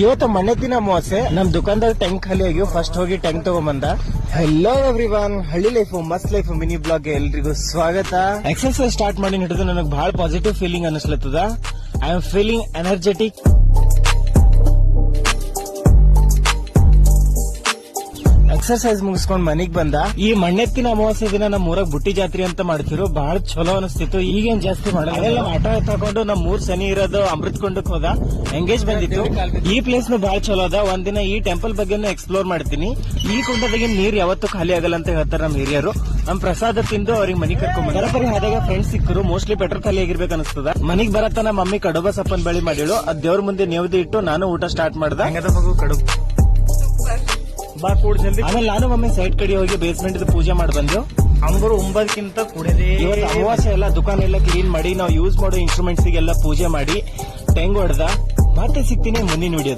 ಇವತ್ತು ಮಣ್ಣೆತ್ತಿನ ಅಮಾವಾಸ್ಯೆ. ನಮ್ ದುಕಾನ್ದಾಗ ಟ್ಯಾಂಕ್ ಖಾಲಿ ಆಗ್ಯೂ. ಫಸ್ಟ್ ಹೋಗಿ ಟ್ಯಾಂಕ್ ತಗೊಂಬಂದ. ಹೆಲೋ ಎವ್ರಿವನ್, ಹಳ್ಳಿ ಲೈಫ್ ಮಸ್ತ್ ಲೈಫ್ ಮಿನಿ ಬ್ಲಾಗ್ ಎಲ್ರಿಗೂ ಸ್ವಾಗತ. ಎಕ್ಸರ್ಸೈಸ್ ಸ್ಟಾರ್ಟ್ ಮಾಡಿ ಹಿಡಿದು ನನಗೆ ಬಹಳ ಪಾಸಿಟಿವ್ ಫೀಲಿಂಗ್ ಅನಿಸ್ಲತ್ತದ. I am feeling energetic. Exercise ಮುಗಿಸ್ಕೊಂಡ್ ಮನಿಗ್ ಬಂದ. ಈ ಮಣ್ಣೆತ್ತಿನ ಅಮಾವಾಸ್ಯೆ ದಿನ ನಮ್ ಊರಾಗ ಬುಟ್ಟಿ ಜಾತ್ರೆ ಅಂತ ಮಾಡ್ತಿರು. ಬಹಳ ಚಲೋ ಅನಿಸ್ತಿತ್ತು. ಈಗೇನ್ ಜಾಸ್ತಿ ಮಾಡಲ್ಲ. ಆಟೋ ಎತ್ತಾಕೊಂಡು ನಮ್ ಊರ್ ಶನಿ ಇರೋದು ಅಮೃತ್ ಕೊಂಡಕ್ ಹೋದ. ಎಂಗೇಜ್ ಬಂದಿತ್ತು. ಈ ಪ್ಲೇಸ್ ನು ಬಹಳ ಚಲೋ ಅದ. ಒಂದಿನ ಈ ಟೆಂಪಲ್ ಬಗ್ಗೆ ಎಕ್ಸ್ಪ್ಲೋರ್ ಮಾಡ್ತೀನಿ. ಈ ಕುಂಡದಾಗಿನ ನೀರ್ ಯಾವತ್ತೂ ಖಾಲಿ ಆಗಲ್ಲ ಅಂತ ಹೇಳ್ತಾರ ನಮ್ ಹಿರಿಯರು. ನಮ್ ಪ್ರಸಾದ ತಿಂದು ಅವ್ರಿಗೆ ಮನಿ ಕರ್ಕೊಂಡ್ ಬರಪರಿ ಆದಾಗ ಫ್ರೆಂಡ್ಸ್ ಸಿಕ್ಕರು. ಮೋಸ್ಟ್ಲಿ ಪೆಟ್ರೋಲ್ ಖಾಲಿ ಆಗಿರ್ಬೇಕು ಅನಿಸ್ತದ. ಮನಿಗ್ ಬರತ್ತ ನಮ್ಮ ಮಮ್ಮಿ ಕಡುಬ ಸಪ್ಪನ್ ಬಳಿ ಮಾಡಿಳು. ಅದ್ ದೇವ್ರ ಮುಂದೆ ನೇವದಿ ಇಟ್ಟು ನಾನು ಊಟ ಸ್ಟಾರ್ಟ್ ಮಾಡ್ದ. ಕಡುಬು ಬಾ ಕೂಡ ಜಲ್ದಿ. ಆಮೇಲೆ ನಾನು ಒಮ್ಮೆ ಸೈಡ್ ಕಡೆ ಹೋಗಿ ಬೇಸ್ಮೆಂಟ್ ಪೂಜೆ ಮಾಡಿ ಬಂದು. ಅಂಬರು ಉಂಬದಕ್ಕಿಂತ ಕುಡಿದೆ. ಇವತ್ತು ಅಮಾವಾಸ್ಯೆ ಎಲ್ಲ ದುಕಾನ್ ಎಲ್ಲ ಕ್ಲೀನ್ ಮಾಡಿ ನಾವು ಯೂಸ್ ಮಾಡೋ ಇನ್ಸ್ಟ್ರೂಮೆಂಟ್ಸ್ ಗೆಲ್ಲ ಪೂಜೆ ಮಾಡಿ ಟೆಂಗ್ ಹೊಡೆದ. ಮತ್ತೆ ಸಿಗ್ತೀನಿ ಮುಂದಿನ ವಿಡಿಯೋ.